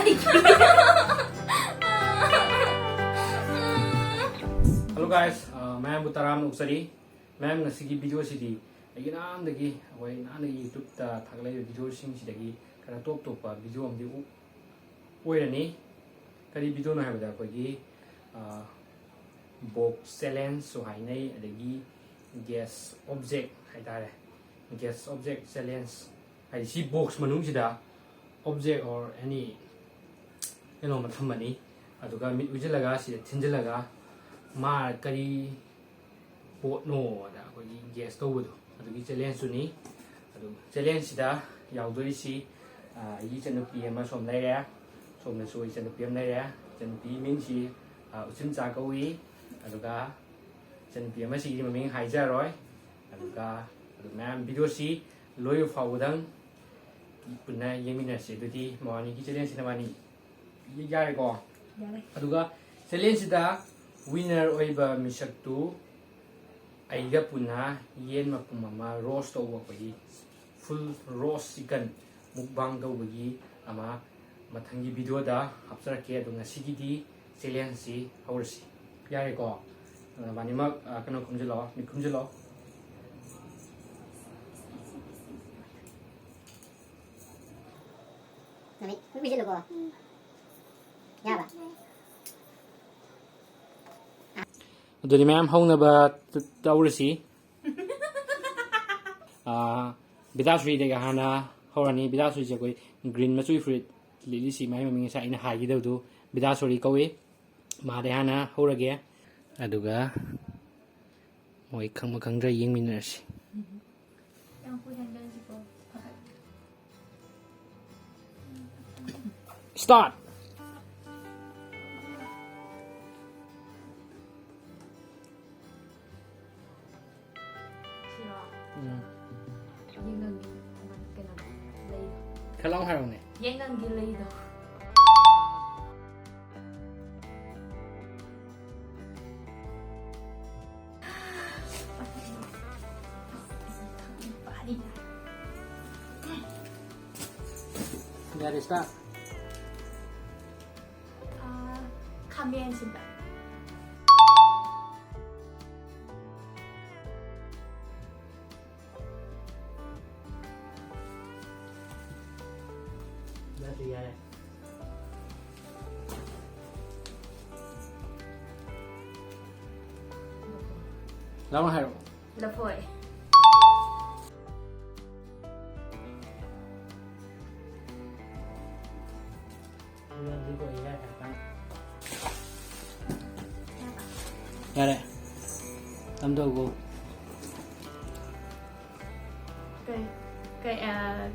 Hello guys, मैं बुताराम उक्सरी मैं नसीगी video सिदी अगी नाम दगी अखोई नान YouTube ता थागले वीडियो सिंग सिदगी खरा टॉप टॉप वीडियो अमदी ओइरनी करी वीडियो न हाबदा अखोगी बॉक्स चैलेंज सो हाइनै अदगी गैस ऑब्जेक्ट हाइतारे गैस ऑब्जेक्ट चैलेंज हाइ सी बॉक्स मनुंग सिदा ऑब्जेक्ट और एनी एनो मथमनी अदुगा मिट उजलगा सिदा थिंजलगा मा करी पोटनो अदा अखोगी गैस तौबदो अदुगी चैलेंज सुनी अदु चैलेंज सिदा यावदोरिसी इ चनुपी अमा सोम लैरे सोमनसु इ चनुपी अम लैरे चनुपी मिंगसी उचिम चाकौई अदुगा चनुपी अमा सिगी ममिंग हाइजारोय अदुगा अदु मैम वीडियो सी लोय फावदंग पुन्ना येमिनसी दुदी मवानी की चैलेंज सिना मानी यारे को अदुगा चैलेंज सिदा विनर ओइबा मिसक्तु आइगा पुना येन मपुम अमा रोस्ट तौबगी फुल रोस्ट चिकन मुकबांग तौबगी अमा मथंगी वीडियो दा हप्सरके अदु ngasiगीदी चैलेंज सी हौरसी यारे को बानिमक कनो खुमजलो मिखुमजलो नमी मिजलो को याबा अदुनी मैम हौनबा तौरसी बिदासुरी देगा हाना हौरानी बिदासुरी से कोई ग्रीन मचुई फ्रूट लिलीसी माइ ममिंग सा इन हागिदवदु बिदासुरी कौवे मादे हाना हौरगे अदुगा मोय खंग खंगद्रा येंगमिनरसी स्टार्ट खलाव हारोने येंगंगी लेइदो यारे start 카미엔 신다 Berarti ya. Lama haro. लफोय Nanti kok iya kan. Yare. Tamdo go.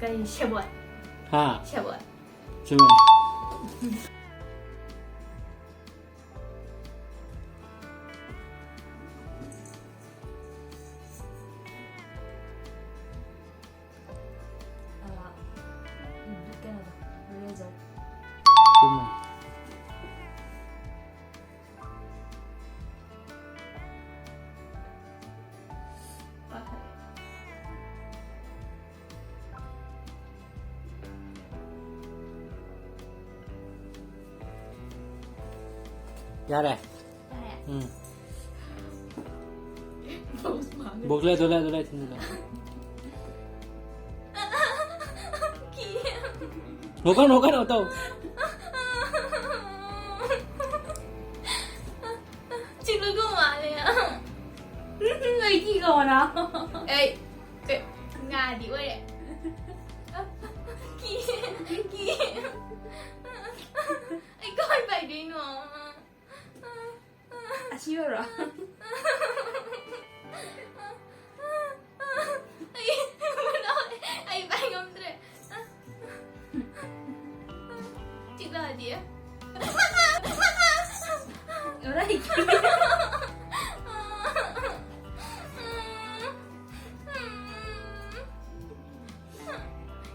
cái 쉐봇 Ha. 쉐봇 Cuma. 레저 Cuma. Yare. Bokle dole tindu. Nokan auto. 지금 그거 말이야. 이기가 와라. 에이, 그 나디 왜? 기. 이거 할 바이디노. 아쉬워라. Ay, bayang dre. Tiga dia. Orang iki.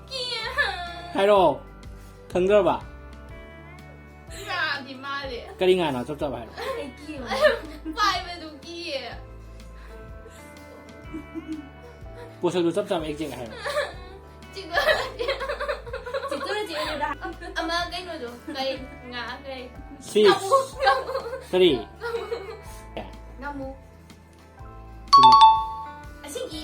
Kia. Haro. Khangdra ba. Ra di ma de. Kari nga na chop chop haro. Kia. Bai ba du kia. Poso du chop chop ek jeng haro. Tiga dia. Tiga dia dah. ama kainudo. Kay nga kay. 6 3 Ngamu. Cuma. Asing i.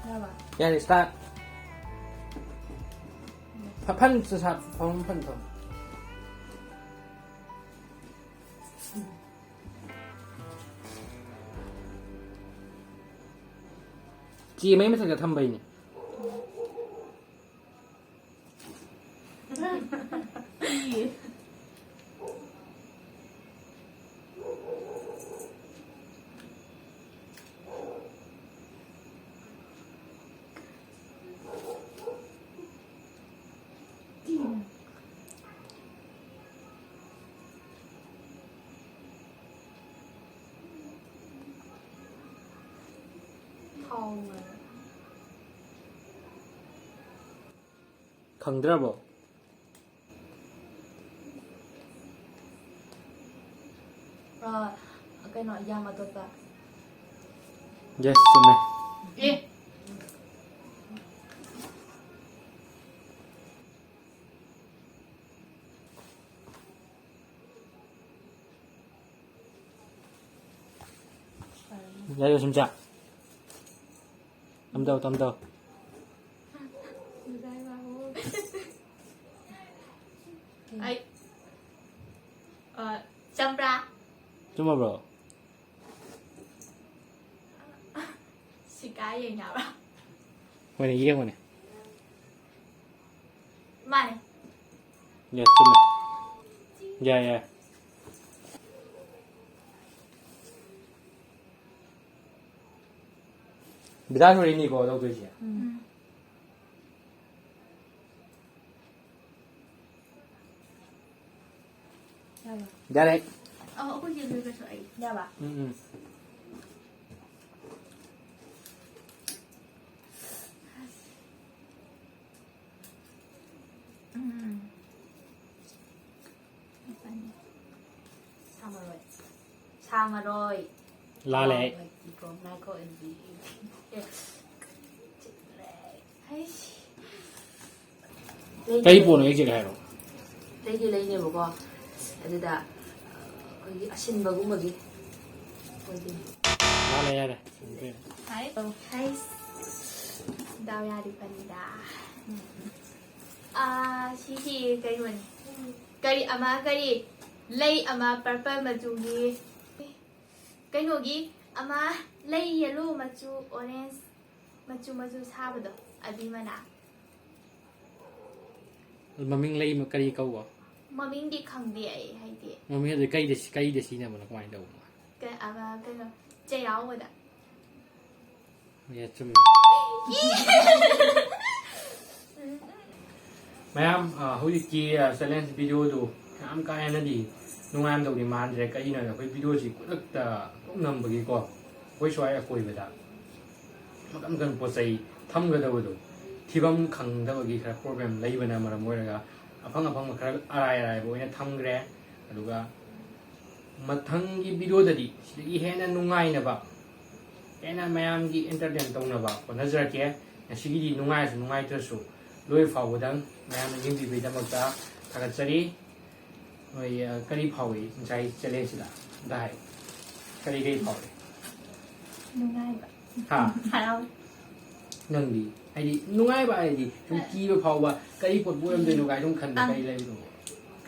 Kenapa? Ya, start. Pan sesat, pan tuh. Chị mấy mới thật là thăm bình. Thong rồi. 강드라보. Rồi, cái nội Yamatote. Yes, cuma. 예. Ya, 이거 진짜. 담더. Ai. Chambra. Cuma bro. Xì cái gì nhở đó. Mana iya mana? Mày. Yes, cuma. Ya. Bida soal ini kau tahu tu sih. Kenapa? Jadi. Aku jadi cái sợi. Kenapa? Sama rồi. La lệ. Còn nay có em gì? Cái bộ này cái gì rồi? lấy 보고 여기다 거기 아신바구먹이 거기 La lệ đây. Thấy. Thấy. Đào ra đi phần đã. Chị cái mình. Cái ama cái lay ama purple majugi. Cái nogi ama lay yellow maju orange maju sabado. Abi mana. Maming lay mà cái câu à? Maming di khang di ai hay di. Maming là cái để xí nào mà nó quay đâu mà. Cái ama cái nó chơi áo vậy đó. Yes, cuma. Ma'am, hujiki silence video tu am ka na di nungam do di man dire ka ina na koi video si kudak ta nam bagi ko koi swai koi beda makam kan po sai tham ga do do thibam khang da bagi khara program lai bana mara moi ga afang khara arai bo ina tham gre aduga mathang gi video da di si he na nungai na ba ena mayam gi entertain tong na ba ko nazar ke sigi di nungai su loi faudang mayam yin bi da makta thagatsari oi kari phawi jai chale sida dai kari phawi Nungai vậy. ha Hào. nang di ai di nungai ba ai di chung ki ba phaw ba kari pot bu em de no gai chung khan da kai lai do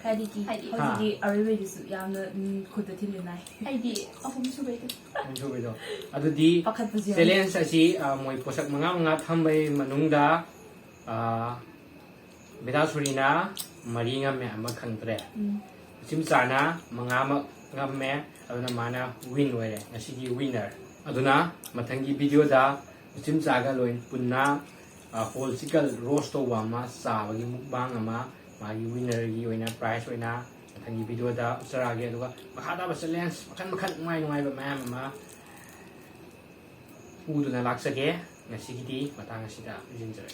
카디기 카디. 카디기 아르베디스 야는 그때 틀리나이 Hay không suy được. ang chobe do adu di 바카트지 silence asi moi posak mga thambai manungda Bedasurina maringa me ama khangtre simsana mangama ngamme aduna mana win oire asigi winner aduna mathangi video da simsaga loin punna political roast to wama sa bagi mukbang ama magi winner gi oina prize oina mathangi video da usarage aduga makhada ba challenge makhan ngai ba ma'am ama uduna laksage ngasigi di matang asida jinjare